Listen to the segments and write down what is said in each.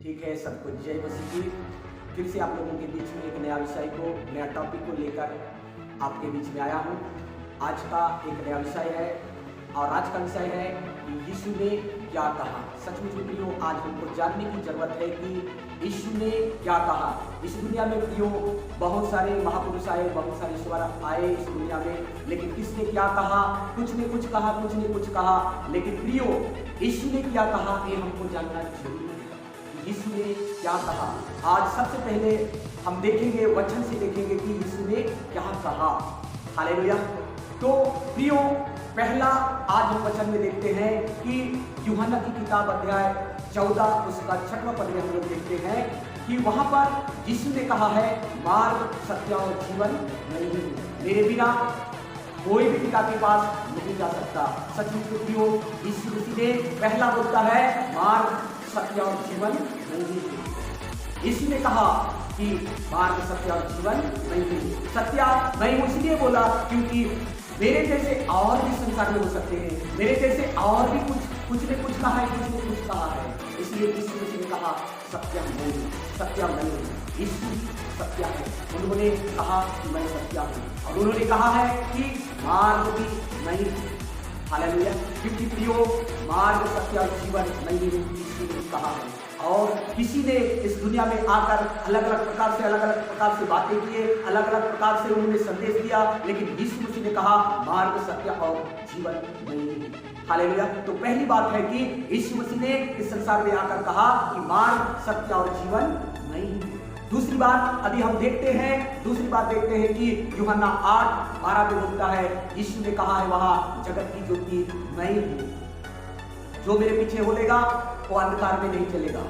ठीक है, सबको जय मसीह की। फिर से आप लोगों के बीच में एक नया विषय को, नया टॉपिक को लेकर आपके बीच में आया हूँ। आज का एक नया विषय है और आज का विषय है कि यीशु ने क्या कहा। सचमुच में प्रियो, आज हमको जानने की जरूरत है कि यीशु ने क्या कहा। इस दुनिया में प्रियो बहुत सारे महापुरुष आए, बहुत सारे ईश्वर आए इस दुनिया में, लेकिन किसने क्या कहा? कुछ ने कुछ कहा, कुछ ने कुछ कहा, लेकिन प्रियो यीशु ने क्या कहा ये हमको जानना जरूरी है। यीशु ने क्या कहा? आज सबसे पहले हम देखेंगे, वचन से देखेंगे कि यीशु ने क्या कहा। हालेलुया। तो प्रियो, पहला आज हम वचन में देखते हैं कि यूहन्ना की किताब अध्याय 14 उसका 6वां पद में हम लोग देखते हैं कि वहां पर यीशु ने कहा है, मार्ग, सत्य और जीवन नहीं, मेरे बिना कोई भी पिता के पास नहीं जा सकता। सचमुच में प्रियो, यीशु मसीह ने पहला बोलता है मार्ग, सत्य और जीवन नहीं। यीशु ने कहा कि मार्ग, सत्य और जीवन नहीं। सत्य नहीं इसलिए बोला क्योंकि मेरे जैसे और भी संसार में हो सकते हैं, मेरे जैसे और भी कुछ ने कुछ कहा है, कुछ ने कुछ कहा है, इसलिए यीशु मसीह ने कहा सत्य नहीं, सत्य नहीं। यीशु सत्य है, उन्होंने कहा कि मैं सत्य हूँ, और उन्होंने कहा है कि मार्ग भी नहीं। हालेलुया। क्योंकि प्रियो, मार्ग, सत्य और जीवन नहीं यीशु ने कहा है। और किसी ने इस दुनिया में आकर अलग अलग प्रकार से बातें किए, अलग अलग प्रकार से उन्होंने संदेश दिया, लेकिन यीशु मसीह ने कहा मार्ग, सत्य और जीवन नहीं। हालेलुया। तो पहली बात है कि यीशु मसीह ने इस संसार में आकर कहा कि मार्ग, सत्य और जीवन नहीं। दूसरी बात अभी हम देखते हैं, कि यूहन्ना 8:12 में बोलता है, यीशु ने कहा है वहां, जगत की ज्योति मैं हूं, जो मेरे पीछे बोलेगा वो अंधकार में नहीं चलेगा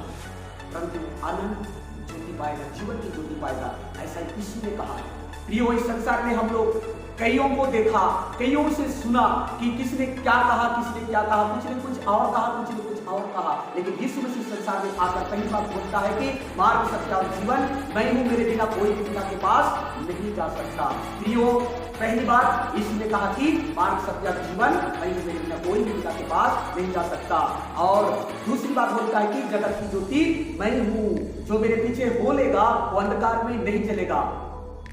परंतु आनंद ज्योति पाएगा, जीवन की ज्योति पाएगा। ऐसा यीशु ने कहा है। प्रियो, इस संसार में हम लोग कईयों को देखा, कईयों से सुना कि किसने क्या कहा, किसने क्या कहा, कुछ ने कुछ और कहा, कुछ ने कुछ और कहा, लेकिन यीशु मसीह संसार में आकर पहली बार बोलता है कि मार्ग, सत्य और जीवन मैं हूं, मेरे बिना कोई भी पिता के पास नहीं जा सकता। प्रियो, पहली बात यीशु ने कहा कि मार्ग, सत्य और जीवन मैं हूं, मेरे बिना कोई भी पिता के पास नहीं जा सकता। और दूसरी बात बोलता है कि जगत की ज्योति मैं हूं, जो मेरे पीछे बोलेगा वो अंधकार में नहीं चलेगा,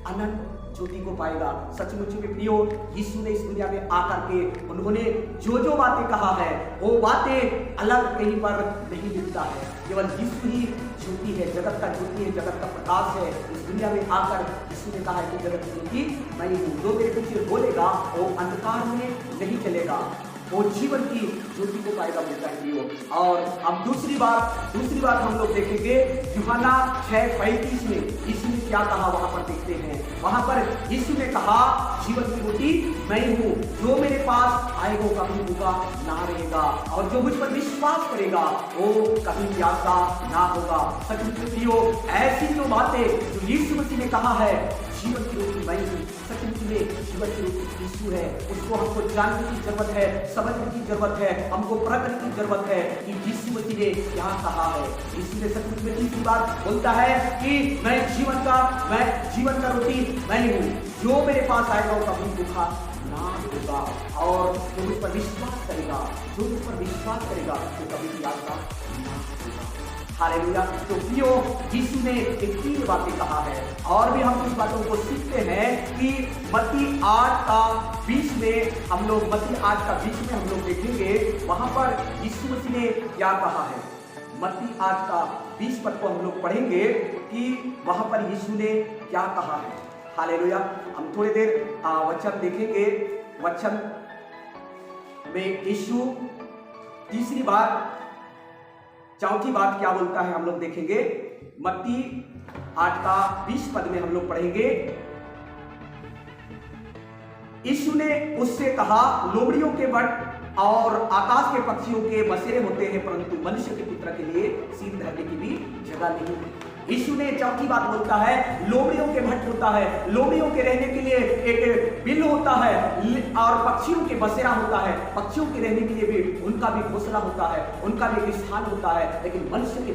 अनंत ज्योति को पाएगा। सचमुच में प्रियो, यीशु ने इस दुनिया में आकर के उन्होंने जो बातें कहा है वो बातें अलग कहीं पर नहीं मिलता है। केवल यीशु ही ज्योति है, जगत का ज्योति है, जगत का प्रकाश है। इस दुनिया में आकर यीशु ने कहा है कि जगत की ज्योति मैं हूं, जो मेरे पीछे बोलेगा वो अंधकार में नहीं चलेगा, वो जीवन की ज्योति को पाएगा, बोलता है प्रियो। और अब दूसरी बात हम लोग देखेंगे, यूहन्ना 6:35 में यीशु ने क्या कहा वहां पर देखते हैं। वहां पर यीशु ने कहा जीवन की रोटी मैं हूं, जो मेरे पास आएगा वो कभी भूखा ना रहेगा, और जो मुझ पर विश्वास करेगा वो कभी प्यासा ना होगा। सचमुच में प्रियो, ऐसी जो बातें जो यीशु मसीह ने कहा है, जीवन की रोटी मैं हूं, सचमुच में जीवन की रोटी यीशु है। उसको हमको जानने की जरूरत है, समझने की जरूरत है, हमको परखने की जरूरत है कि यीशु मसीह ने क्या कहा है। यीशु ने सचमुच में तीसरी बात बोलता है कि मैं जीवन का रोटी मैं हूं, जो मेरे पास आएगा वो कभी भूखा ना होगा, और जो मुझ पर विश्वास करेगा वो कभी प्यासा ना होगा। हालेलुया। तो प्रियो, यीशु ने एक 3 बातें कहा है, और भी हम कुछ बातों को सीखते हैं कि मत्ती 8:20 में हम लोग देखेंगे, वहां पर यीशु मसीह ने क्या कहा है। मत्ती 8:20 पद को हम लोग पढ़ेंगे कि वहां पर यीशु ने क्या कहा है। हालेलुया। हम थोड़ी देर वचन देखेंगे। वचन में यीशु चौथी बात क्या बोलता है हम लोग देखेंगे। मत्ती 8:20 पद में हम लोग पढ़ेंगे, यीशु ने उससे कहा, लोमड़ियों के बट और आकाश के पक्षियों के बसेरे होते हैं, परंतु मनुष्य के पुत्र के लिए सिर धरने की भी जगह नहीं है। यीशु ने चौथी बात बोलता है, लोमड़ियों के भट्ट होता है, लोमड़ियों के रहने के लिए एक बिल होता है और पक्षियों के बसेरा होता है, पक्षियों के रहने के लिए भी उनका भी घोंसला होता है, उनका भी एक स्थान होता है। लेकिन मनुष्य के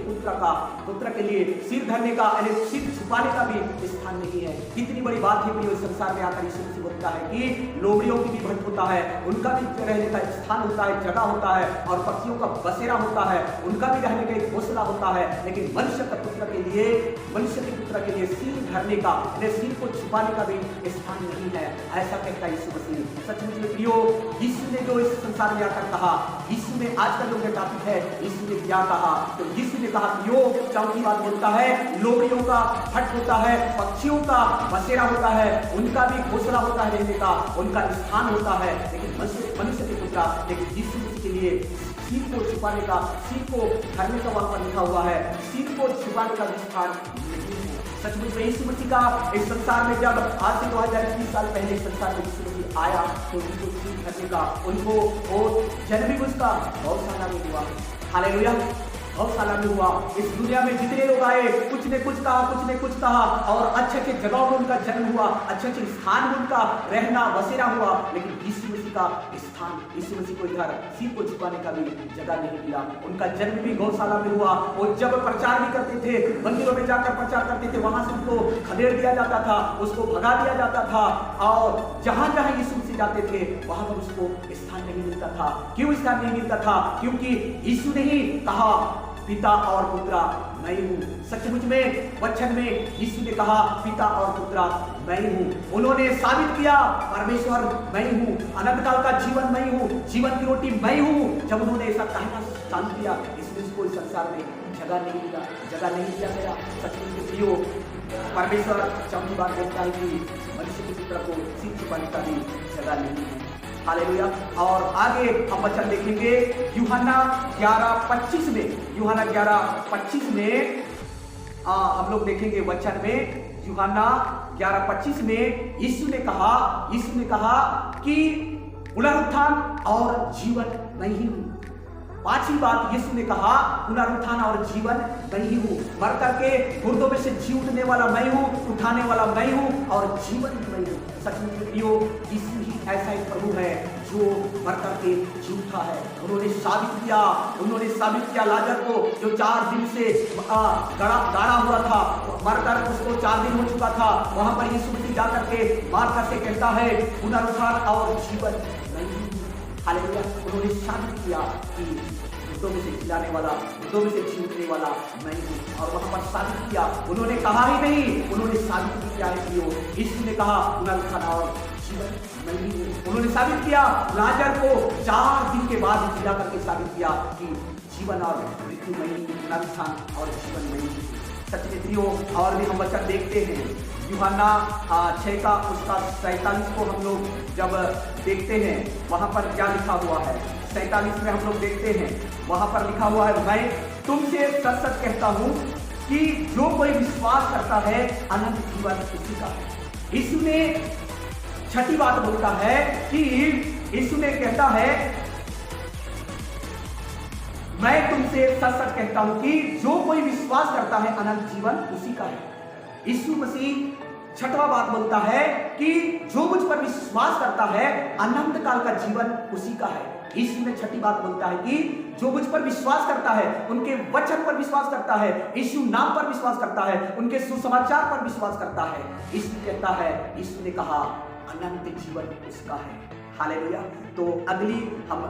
पुत्र के लिए सिर धरने का, सिर छुपाने का भी स्थान नहीं है। कितनी बड़ी बात है कि संसार में आकर यीशु मसीह बोलता है कि लोमड़ियों की भी भट्ट होता है, उनका भी रहने का स्थान होता है, जगह होता है, और पक्षियों का बसेरा होता है, उनका भी रहने का एक घोंसला होता है। लेकिन मनुष्य के पुत्र के लिए सिर धरने का, सिर को छुपाने का भी स्थान नहीं है, ऐसा कहता है यीशु मसीह। सचमुच में प्रियो, यीशु ने जो इस संसार में आकर कहा, यीशु ने आज का जो टॉपिक है, यीशु ने क्या कहा? तो यीशु ने कहा प्रियो, चौथी बात बोलता है, लोमड़ियों का भट्ट होता है, पक्षियों का बसेरा होता है, उनका भी घोंसला होता है रहने का, उनका स्थान होता है। लेकिन मनुष्य के पुत्र, लेकिन यीशु मसीह के लिए सिर को छुपाने का, सिर को धरने का वहां पर लिखा हुआ है, सिर को छुपाने का स्थान नहीं है। सचमुच में यीशु मसीह का इस संसार में जब आज से 2021 साल पहले इस संसार में यीशु मसीह आया, तो उनको सिर धरने का, उनको जन्म भी उसका गौशाला में हुआ। हालेलुया, गौशाला में हुआ। इस दुनिया में जितने लोग आए, कुछ ने कुछ कहा, और अच्छे अच्छे जगहों में उनका जन्म हुआ, अच्छे अच्छे स्थान में उनका रहना बसेरा हुआ। लेकिन यीशु मसीह का स्थान, यीशु मसीह को इधर सिर को छुपाने का भी जगह नहीं मिला। उनका जन्म भी गौशाला में हुआ। और जब प्रचार भी करते थे, मंदिरों में जाकर प्रचार करते थे, वहां से उनको खदेड़ दिया जाता था, उसको भगा दिया जाता था, और जहां जहां यीशु मसीह जाते थे वहां पर उसको स्थान नहीं मिलता था। क्यों स्थान नहीं मिलता था? क्योंकि यीशु ने ही कहा, पिता और पुत्र मैं हूँ। सचमुच में वचन में यीशु ने कहा, पिता और पुत्र मैं हूँ। उन्होंने साबित किया, परमेश्वर मैं हूँ, अनंत काल का जीवन मैं हूँ, जीवन की रोटी मैं हूँ। जब उन्होंने ऐसा कहना चालू किया, इसमें कोई संसार में जगह नहीं दिया गया। सचमुच में प्रियो, परमेश्वर चौथी बात कहता है कि मनुष्य के पुत्र को सिर छुपाने का भी जगह नहीं है। हालेलुया। और आगे हम वचन देखेंगे यूहन्ना 11:25 में, हम लोग देखेंगे वचन में यूहन्ना 11:25 में यीशु ने कहा कि पुनरुत्थान और जीवन मैं ही हूँ। पांचवी बात यीशु ने कहा, पुनरुत्थान और जीवन मैं ही हूँ। मर करके मुर्दों में से जी उठने वाला मैं हूँ, उठाने वाला मैं हूँ, और जीवन भी मैं हूँ। सचमुच में प्रियो, यीशु ही ऐसा एक प्रभु है जो मर करके जी उठा है। उन्होंने साबित किया लाजर को, जो 4 दिन से गाड़ा हुआ था, मरकर उसको 4 दिन हो चुका था। वहां पर यीशु मसीह जाकर के मार करके कहता है, पुनरुत्थान और जीवन मैं ही हूँ। हालेलुया। उन्होंने साबित किया कि मुर्दों में से जिलाने वाला, मुर्दों में से जी उठने वाला मैं हूँ। और वहां पर साबित किया, उन्होंने कहा ही नहीं, उन्होंने साबित किया है कि यीशु ने कहा पुनरुत्थान और जीवन मैं ही हूँ। उन्होंने साबित किया, लाजर को 4 दिन के बाद जिला करके साबित किया कि जीवन और मृत्यु मैं ही हूँ, पुनरुत्थान और जीवन मैं ही हूँ। सच में प्रियो, और भी हम वचन देखते हैं यूहन्ना 6 का उसका 47 को हम लोग जब देखते हैं, वहां पर क्या लिखा हुआ है? 47 में हम लोग देखते हैं, वहां पर लिखा हुआ है, मैं तुमसे सच सच कहता हूं कि जो कोई विश्वास करता है अनंत जीवन उसी का है। यीशु ने छठी बात बोलता है कि यीशु ने कहता है, मैं तुमसे सच सच कहता हूं कि जो कोई विश्वास करता है अनंत जीवन उसी का है। यीशु मसीह छठवां बात बोलता है कि जो मुझ पर विश्वास करता है अनंत काल का जीवन उसी का है। यीशु ने छठी बात बोलता है कि जो मुझ पर विश्वास करता है, उनके वचन पर विश्वास करता है, यीशु नाम पर विश्वास करता है, उनके सुसमाचार पर विश्वास करता है, यीशु कहता है, यीशु ने कहा अनंत जीवन उसका है। हालेलुया। तो अगली हम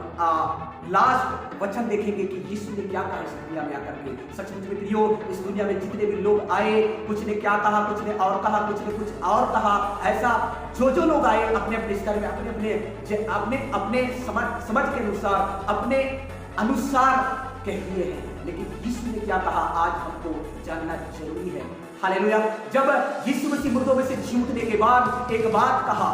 लास्ट वचन देखेंगे कि यीशु ने क्या कहा इस दुनिया में आकर के। सचमुच में प्रियो, इस दुनिया में जितने भी लोग आए, कुछ ने क्या कहा, कुछ ने और कहा, कुछ ने कुछ और कहा। ऐसा जो लोग आए अपने अपने स्तर में, अपने समझ के अनुसार, अपने अनुसार कह दिए हैं। लेकिन यीशु ने क्या कहा आज हमको जानना जरूरी है। हालेलुया। जब यीशु मसीह मुर्दों में से जी उठने के बाद एक बात कहा,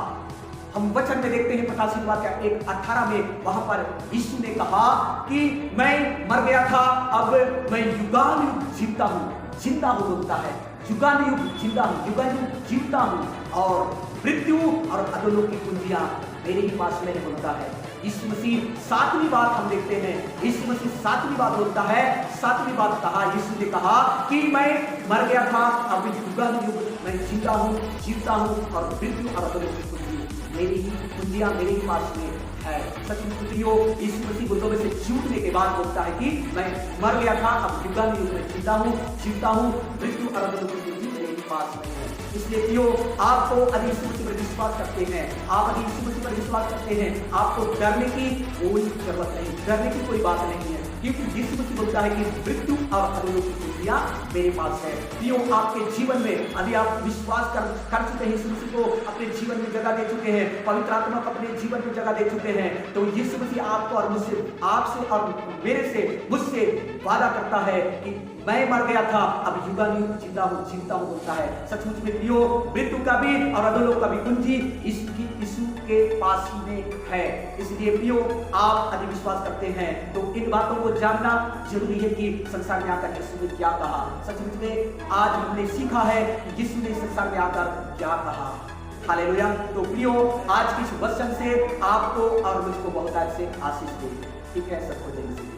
हम वचन में देखते हैं प्रकाशित वाक्य 1:18 में, वहां पर यीशु ने कहा कि मैं मर गया था, अब मैं युगानुयुग जीता हूं, जिंदा हो बोलता है, युगानुयुग जिंदा हूं, युगानुयुग जीता हूं, और मृत्यु और अधोलोक की कुंजियां मेरे ही पास में बोलता है। यीशु मसीह सातवीं बात हम देखते हैं, यीशु मसीह सातवीं बात बोलता है, सातवीं बात कहा, यीशु ने कहा कि मैं मर गया था, अब युगानुयुग मैं जीता हूँ, जीता हूँ और मृत्यु और अधोलोक की कुंजी मेरी ही कुंजियां मेरे ही पास में है। सचमुच पुत्रियों, यीशु मसीह बुतों में से छूटने के बाद बोलता है कि मैं मर गया था, अब युगानुयुग में जीता हूँ, मृत्यु और अधोलोक की कुंजी मेरे ही पास में है। इसलिए प्रियो, आपको यदि यीशु मसीह पर विश्वास करते हैं, आप यदि यीशु मसीह पर विश्वास करते हैं, आपको डरने की कोई जरूरत नहीं, डरने की कोई बात नहीं है, क्योंकि यीशु मसीह बोलता है कि मृत्यु और अधोलोक की कुंजियां मेरे पास है। प्रियो, आपके जीवन में यदि आप विश्वास कर चुके हैं, यीशु मसीह को अपने जीवन में जगह दे चुके हैं, पवित्र आत्मा को अपने जीवन में जगह दे चुके हैं, तो यीशु मसीह आपको और मुझसे, आपसे और मेरे से, मुझसे वादा करता है कि मैं मर गया था, अब युगानुयुग जीता हूं बोलता है। सचमुच में प्रियो, मृत्यु का भी और अधोलोक का भी कुंजी इसकी यीशु के पास ही में है। इसलिए प्रियो, आप यदि विश्वास करते हैं तो इन बातों को जानना जरूरी है कि संसार में आकर यीशु ने क्या कहा। सचमुच में आज हमने सीखा है कि यीशु ने संसार में आकर क्या कहा। हालेलुया। तो प्रियो, आज की इस वचन से आपको और मुझको बहुत से आशीष दे। ठीक है, सबको जय मसीह।